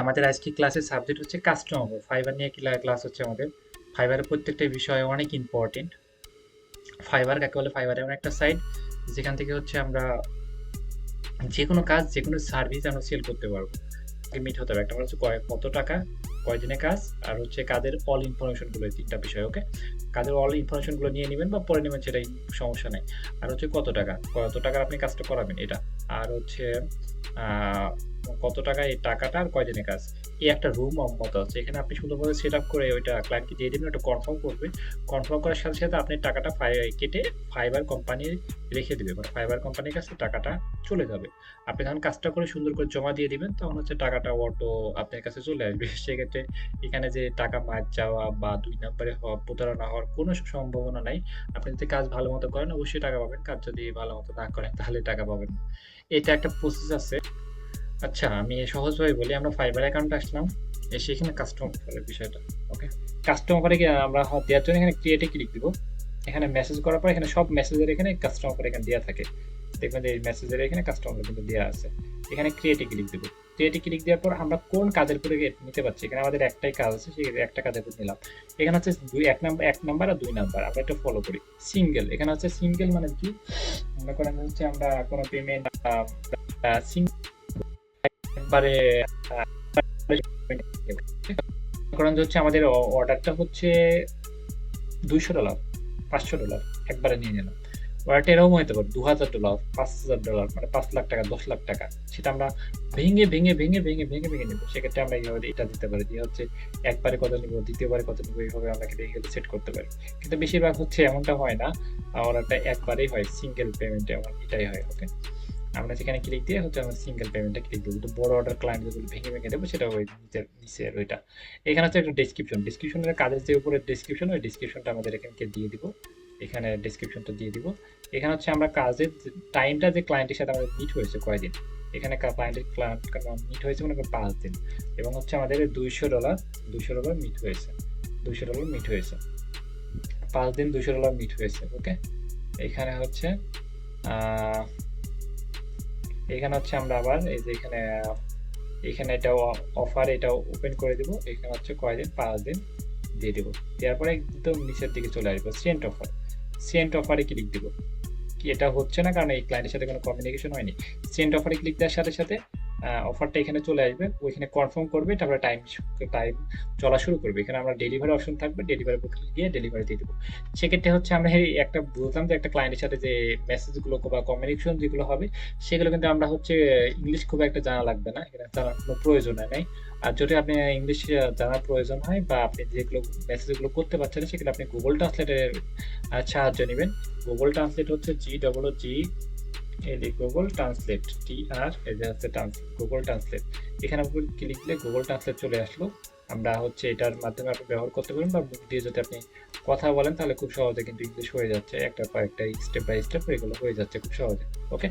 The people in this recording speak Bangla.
আমাদের আজকে ক্লাসের সাবজেক্ট হচ্ছে কাস্টমার। ফাইবার নিয়ে ক্লাস হচ্ছে আমাদের। ফাইবারের প্রত্যেকটা বিষয় অনেক ইম্পর্টেন্ট। ফাইবার কাকে বলে? ফাইবার এমন একটা সাইট যেখান থেকে হচ্ছে আমরা যে কোনো কাজ, যে কোনো সার্ভিস আমরা সেল করতে পারবো। মিট হতে হবে একটা হচ্ছে কত টাকা, কয়দিনের কাজ, আর হচ্ছে কাজের অল ইনফরমেশন গুলো, এই তিনটা বিষয়। ওকে, কাজের অল ইনফরমেশন গুলো নিয়ে নেবেন বা পরে নেবেন, সেটাই সমস্যা নেই। আর হচ্ছে কত টাকার আপনি কাজটা করাবেন এটা, আর হচ্ছে আহ, কত টাকা এই টাকাটা, আর কয়দিনের কাজ। এই একটা রুম মতো আছে, এখানে আপনি সুন্দরভাবে সেট আপ করে ওইটা ক্লায়েন্টকে দিয়ে দেবেন, ওটা কনফার্ম করবে। কনফার্ম করার সাথে সাথে আপনি টাকাটা কেটে ফাইবার কোম্পানি রেখে দেবে, মানে ফাইবার কোম্পানির কাছে টাকাটা চলে যাবে। আপনি যখন কাজটা করে সুন্দর করে জমা দিয়ে দিবেন, তখন হচ্ছে টাকাটা অটো আপনার কাছে চলে আসবে। সেক্ষেত্রে এখানে যে টাকা মার যাওয়া বা ২ নম্বরে হওয়া, প্রতারণা হওয়ার কোনো সম্ভাবনা নাই। আপনি যদি কাজ ভালো মতো করেন অবশ্যই টাকা পাবেন, কাজ যদি ভালো মতো না করেন তাহলে টাকা পাবেন না। এটা একটা প্রসেস আছে। আচ্ছা, আমি সহজভাবে বলি, আমরা ফাইবার অ্যাকাউন্টে আসলাম, এসে এখানে কাস্টমার অফারের বিষয়টা। ওকে, কাস্টমার অফারে আমরা দেওয়ার জন্য এখানে ক্রিয়েটে ক্লিক দিব। এখানে মেসেজ করার পর এখানে সব মেসেজের এখানে কাস্টমার অফার এখানে দেওয়া থাকে। দেখবেন যে এই মেসেজের এখানে কাস্টমার কিন্তু দেওয়া আছে। এখানে ক্রিয়েটে ক্লিক দিব। ক্রিয়েটে ক্লিক দেওয়ার পর আমরা কোন কাজের উপরে নিতে পারছি, এখানে আমাদের একটাই কাজ আছে, সেই একটা কাজের উপর নিলাম। এখানে হচ্ছে এক নাম্বার আর ২ নাম্বার, আমরা একটু ফলো করি। সিঙ্গেল, এখানে হচ্ছে সিঙ্গেল মানে কি, মনে করেন হচ্ছে আমরা কোনো পেমেন্ট একবারে করেন যে হচ্ছে আমাদের অর্ডারটা হচ্ছে $200, $500 একবারে নিয়ে নিলাম। অর্ডারটা এরকম হতে পারে $২,০০০, $৫,০০০, মানে ৫ লাখ টাকা, ১০ লাখ টাকা। সেটা আমরা ভেঙে ভেঙে ভেঙে ভেঙে ভেঙে ভেঙে নেবো। সেক্ষেত্রে আমরা এইভাবে এটা দিতে পারি, দিয়ে হচ্ছে একবারে কত নিবো, দ্বিতীয়বারে কত নিবো, এইভাবে আমরা কিন্তু সেট করতে পারি। কিন্তু বেশিরভাগ হচ্ছে এমনটা হয় না, অর্ডারটা একবারেই হয়, সিঙ্গেল পেমেন্টে এমন এটাই হয়। ওকে, আমরা সেখানে ক্লিক দিয়ে হচ্ছে আমরা সিঙ্গেল পেমেন্টে ক্লিক দেবো। কিন্তু বড় অর্ডার ক্লায়েন্ট যেগুলো ভেঙে ভেঙে দেবো, সেটা ওই নিচের ওইটা। এখানে হচ্ছে একটা ডিসক্রিপশনের কাজের যে উপরে ডিসক্রিপশন, ওই ডিসক্রিপশনটা আমাদের এখানে দিয়ে দিব। এখানে ডিসক্রিপশনটা দিয়ে দিব। এখানে হচ্ছে আমরা কাজের টাইমটা, যে ক্লায়েন্টের সাথে আমাদের মিট হয়েছে কয়দিন, এখানে ক্লায়েন্ট মিট হয়েছে মনে করেন 5 দিন, এবং হচ্ছে আমাদের $200 মিট হয়েছে। মিট হয়েছে 5 দিন, $200 মিট হয়েছে। ওকে, এখানে হচ্ছে আহ এখানে হচ্ছে আমরা আবার এই যে এখানে এখানে এটা অফার, এটা ওপেন করে দিব। এখানে হচ্ছে কয়দিন, 5 দিন দিয়ে দিব। দেওয়ার পরে একদম নিচের দিকে চলে আসবো, সেন্ট অফারে ক্লিক দিব। কি এটা হচ্ছে না, কারণ এই ক্লায়েন্টের সাথে কোনো কমিউনিকেশন হয়নি। সেন্ট অফারে ক্লিক দেওয়ার সাথে সাথে অফারটা এখানে চলে আসবে, ওইখানে কনফার্ম করবে, তারপরে টাইম চলা শুরু করবে। এখানে আমরা ডেলিভারি অপশন থাকবে, ডেলিভারি গিয়ে ডেলিভারি দিয়ে দেবো। সেক্ষেত্রে হচ্ছে আমরা এই একটা বুঝলাম যে একটা ক্লায়েন্টের সাথে যে মেসেজগুলো বা কমিউনিকেশন যেগুলো হবে, সেগুলো কিন্তু আমরা হচ্ছে ইংলিশ খুব একটা জানা লাগবে না, এখানে জানার কোনো প্রয়োজন নাই। আর যদি আপনি ইংলিশ জানার প্রয়োজন হয়, বা আপনি যেগুলো মেসেজগুলো করতে পারছেন, সেগুলো আপনি গুগল ট্রান্সলেটের সাহায্য নেবেন। গুগল ট্রান্সলেট হচ্ছে GGG, এই যে গুগল ট্রান্সলেট, এই যে হচ্ছে গুগল ট্রান্সলেট। এখানে উপর ক্লিক দিলে গুগল ট্রান্সলেট চলে আসলো। আমরা হচ্ছে এটার মাধ্যমে আপনি ব্যবহার করতে পারেন, বা মুখ দিয়ে যদি আপনি কথা বলেন তাহলে খুব সহজে কিন্তু ইংলিশ হয়ে যাচ্ছে, একটা কয়েকটা স্টেপ বাই স্টেপ এগুলো হয়ে যাচ্ছে খুব সহজে। ওকে।